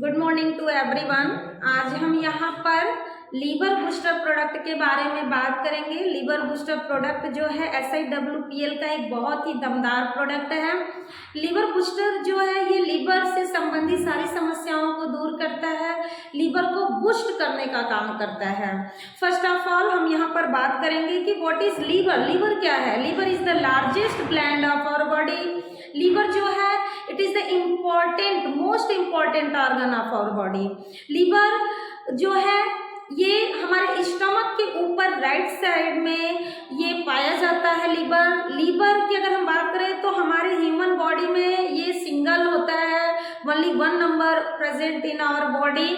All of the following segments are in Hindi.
Good morning to everyone. आज हम यहाँ पर लीवर बूस्टर प्रोडक्ट के बारे में बात करेंगे। लीवर बूस्टर प्रोडक्ट जो है SIWPL का एक बहुत ही दमदार प्रोडक्ट है। लीवर बूस्टर जो है ये लीवर से संबंधित सारी समस्याओं को दूर करता है, लीवर को बूस्ट करने का काम करता है। फर्स्ट ऑफ ऑल हम यहाँ पर बात करेंगे कि व्हाट इज लीवर। लीवर क्या है? Liver is the largest gland of our body. Liver जो है it is the important most important organ of our body. Liver जो है ये हमारे स्टमक के ऊपर राइट साइड में ये पाया जाता है। लीवर की अगर हम बात करें तो हमारे ह्यूमन बॉडी में ये सिंगल होता है, only 1 number present in our body.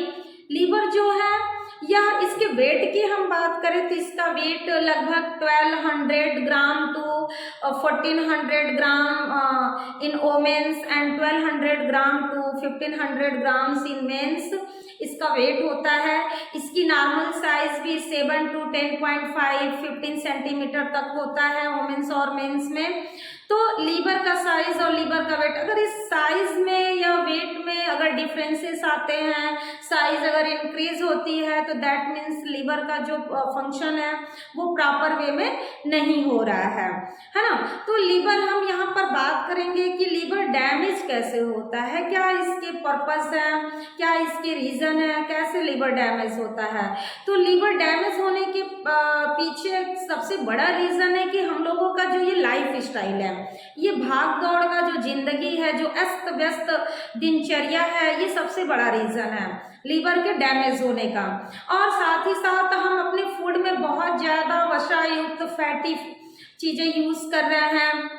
Liver जो है यह इसके वेट की हम बात करें तो इसका वेट लगभग 1200 gram to 1400 gram in women's and 1200 gram to 1500 grams in men's इसका वेट होता है। इसकी नॉर्मल साइज भी 7 to 10.5 15 सेंटीमीटर तक होता है वोमेन्स और मेंस में। तो लीवर का साइज और लीवर का वेट, अगर इस साइज में या वेट में अगर डिफरेंसेस आते हैं, साइज अगर इंक्रीज होती है तो दैट मीन्स लीवर का जो फंक्शन है वो प्रॉपर वे में नहीं हो रहा है ना। तो लीवर हम यहाँ पर बात करेंगे कि लीवर डैमेज कैसे होता है, क्या इसके पर्पस है, क्या इसके रीजन है, कैसे लीवर डैमेज होता है। तो लीवर डैमेज होने के पीछे सबसे बड़ा रीजन है कि हम लोगों का जो ये लाइफ स्टाइल है, ये भाग दौड़ का जो जिंदगी है, जो अस्त व्यस्त दिनचर्या है, ये सबसे बड़ा रीजन है लीवर के डैमेज होने का। और साथ ही साथ हम अपने फूड में बहुत ज्यादा वसा युक्त फैटी चीजें यूज कर रहे हैं,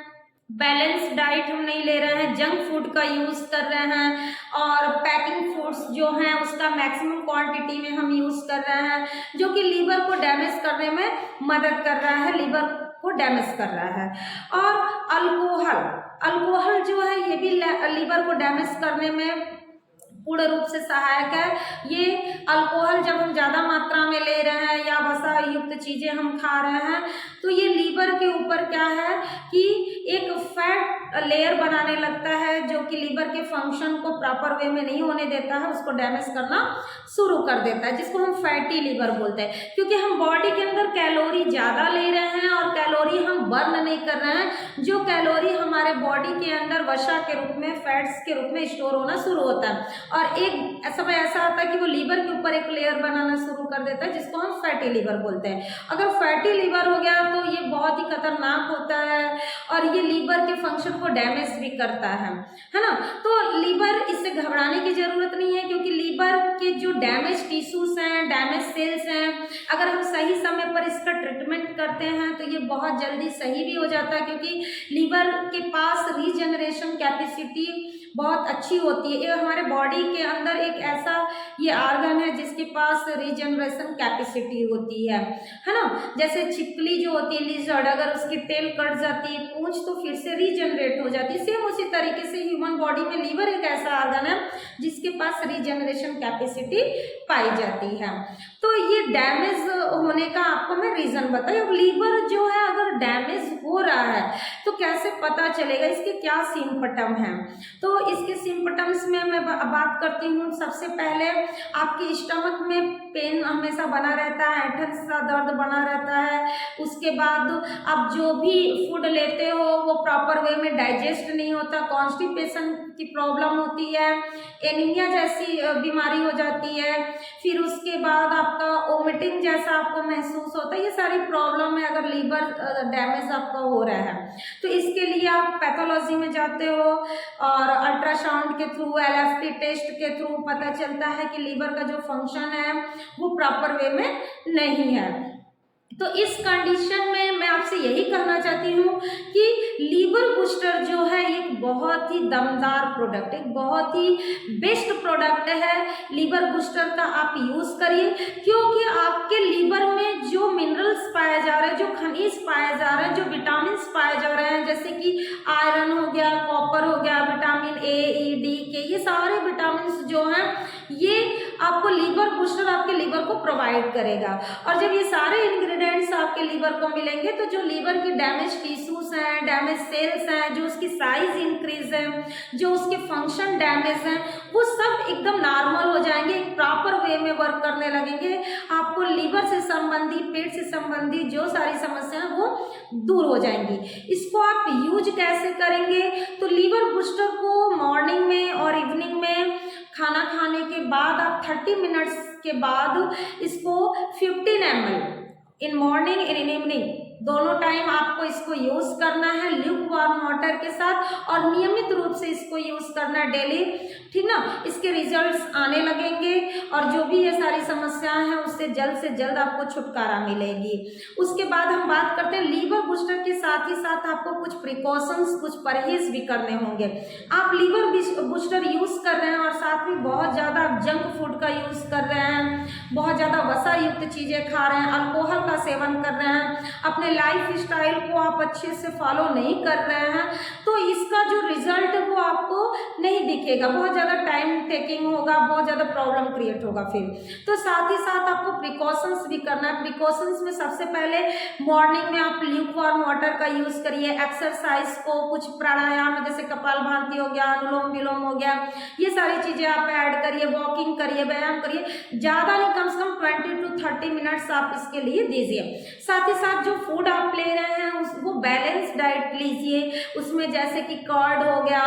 बैलेंस डाइट हम नहीं ले रहे हैं, जंक फूड का यूज कर रहे हैं और पैकिंग फूड्स जो हैं उसका मैक्सिमम क्वांटिटी में हम यूज कर रहे हैं, जो कि लीवर को डैमेज करने में मदद कर रहा है, लीवर को डैमेज कर रहा है। और अल्कोहल जो है ये भी लीवर को डैमेज करने में पूर्ण रूप से सहायक है। ये अल्कोहल जब हम ज़्यादा मात्रा में ले रहे हैं या वसा युक्त चीज़ें हम खा रहे हैं तो ये लीवर के ऊपर क्या है कि एक फैट लेयर बनाने लगता है, जो कि लीवर के फंक्शन को प्रॉपर वे में नहीं होने देता है, उसको डैमेज करना शुरू कर देता है, जिसको हम फैटी लीवर बोलते हैं। क्योंकि हम बॉडी के अंदर कैलोरी ज़्यादा ले रहे हैं और कैलोरी हम बर्न नहीं कर रहे हैं। जो कैलोरी हमारे बॉडी के अंदर वसा के रूप में, फैट्स के रूप में स्टोर होना शुरू होता है और एक समय ऐसा आता है कि वो लीवर के ऊपर एक लेयर बनाना शुरू कर देता है, जिसको हम फैटी लीवर बोलते हैं। अगर फैटी लीवर हो गया तो ये बहुत ही खतरनाक होता है और ये लीवर के फंक्शन को डैमेज भी करता है ना। तो लीवर, इससे घबराने की जरूरत नहीं है, क्योंकि लीवर के जो डैमेज टिश्यूज हैं, डैमेज सेल्स हैं, अगर हम सही समय पर इसका ट्रीटमेंट करते हैं तो ये बहुत जल्दी सही भी हो जाता है, क्योंकि लीवर के पास रीजनरेशन कैपेसिटी बहुत अच्छी होती है। ये हमारे बॉडी के अंदर एक ऐसा ये ऑर्गन है जिसके पास रीजनरेशन कैपेसिटी होती है ना। जैसे छिपकली जो होती है, लिजर्ड, अगर उसकी टेल कट जाती है, पूंछ, तो फिर से रीजनरेट हो जाती है। सेम उसी तरीके से ह्यूमन बॉडी में लीवर एक ऐसा ऑर्गन है जिसके पास रीजनरेशन कैपेसिटी पाई जाती है। तो ये डैमेज होने का आपको मैं रीजन बताई। अब लीवर जो है अगर डैमेज हो रहा है तो कैसे पता चलेगा, इसके क्या सिम्पटम हैं। तो इसके सिम्पटम्स में मैं बात करती हूँ। सबसे पहले आपके स्टमक में पेन हमेशा बना रहता है, ऐंठन सा दर्द बना रहता है। उसके बाद आप जो भी फूड लेते हो वो प्रॉपर वे में डाइजेस्ट नहीं होता, कॉन्स्टिपेशन की प्रॉब्लम होती है, एनीमिया जैसी बीमारी हो जाती है। फिर उसके बाद आपका वोमिटिंग जैसा आपको महसूस होता है। ये सारी प्रॉब्लम है अगर लीवर डैमेज आपका हो रहा है। तो इसके लिए आप पैथोलॉजी में जाते हो और अल्ट्रासाउंड के थ्रू, LFT टेस्ट के थ्रू पता चलता है कि लीवर का जो फंक्शन है वो प्रॉपर वे में नहीं है। तो इस कंडीशन में मैं आपसे यही कहना चाहती हूँ कि लीवर बूस्टर जो है एक बहुत ही दमदार प्रोडक्ट, एक बहुत ही बेस्ट प्रोडक्ट है। लीवर बूस्टर का आप यूज़ करिए, क्योंकि आपके लीवर में जो मिनरल्स पाए जा रहे हैं, जो खनिज पाए जा रहे हैं, जो विटामिन पाए जा रहे हैं, जैसे कि आयरन हो गया, कॉपर हो गया, vitamin A, E, D, K, ये सारे विटामिन जो हैं ये आपको लीवर बूस्टर आपके लीवर को प्रोवाइड करेगा। और जब ये सारे इंग्रेडिएंट्स आपके लीवर को मिलेंगे तो जो लीवर की डैमेज टिश्यूज हैं, डैमेज सेल्स हैं, जो उसकी साइज इंक्रीज है, जो उसके फंक्शन डैमेज हैं, वो सब एकदम नॉर्मल जाएंगे, एक प्रॉपर वे में वर्क करने लगेंगे, आपको लीवर से संबंधी, पेट से संबंधी जो सारी समस्याएं वो दूर हो जाएंगी। इसको आप यूज कैसे करेंगे, तो लीवर बूस्टर को मॉर्निंग में और इवनिंग में खाना खाने के बाद आप 30 मिनट्स के बाद इसको 15 ml in morning in evening दोनों टाइम आपको इसको यूज करना है ल्यूक वार्म वाटर के साथ, और नियमित रूप से इसको यूज करना है डेली, ठीक ना। इसके रिजल्ट्स आने लगेंगे और जो भी ये सारी समस्याएं हैं उससे जल्द आपको छुटकारा मिलेगी। उसके बाद हम बात करते हैं लीवर बूस्टर के साथ ही साथ आपको कुछ प्रिकॉशंस, कुछ परहेज भी करने होंगे। आप लीवर बूस्टर यूज कर रहे हैं और साथ में बहुत ज़्यादा जंक फूड का यूज कर रहे हैं, बहुत ज़्यादा वसा युक्त चीज़ें खा रहे हैं, अल्कोहल का सेवन कर रहे हैं, अपने लाइफ स्टाइल को आप अच्छे से फॉलो नहीं कर रहे हैं, तो इसका जो रिजल्ट है वो आपको नहीं दिखेगा, बहुत ज़्यादा टाइम टेकिंग होगा, बहुत ज़्यादा प्रॉब्लम क्रिएट होगा फिर। तो साथ ही साथ आपको प्रिकॉशंस भी करना है। प्रिकॉशंस में सबसे पहले मॉर्निंग में आप ल्यूकवार्म वाटर का यूज करिए, एक्सरसाइज को, कुछ प्राणायाम जैसे कपालभाति हो गया, अनुलोम विलोम हो गया, ये सारी चीज़ें आप ऐड करिए, वॉकिंग करिए, व्यायाम करिए, ज़्यादा नहीं कम से कम 20 to 30 मिनट्स आप इसके लिए दीजिए। साथ ही साथ जो फूड आप ले रहे हैं उसको बैलेंस डाइट लीजिए, उसमें जैसे कि कर्ड हो गया,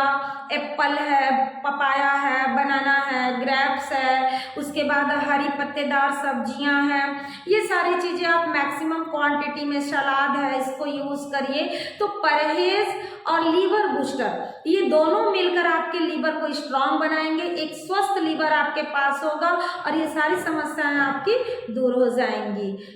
एप्पल है, पपाया है, बनाना है, ग्रेप्स है, उसके बाद हरी पत्तेदार सब्जियां हैं, ये सारी चीज़ें आप मैक्सिमम क्वांटिटी में, सलाद है, इसको यूज़ करिए। तो परहेज और लीवर बूस्टर ये दोनों मिलकर आपके लीवर को स्ट्रांग बनाएंगे, एक स्वस्थ लीवर आपके पास होगा और ये सारी समस्याएं आपकी दूर हो जाएंगी।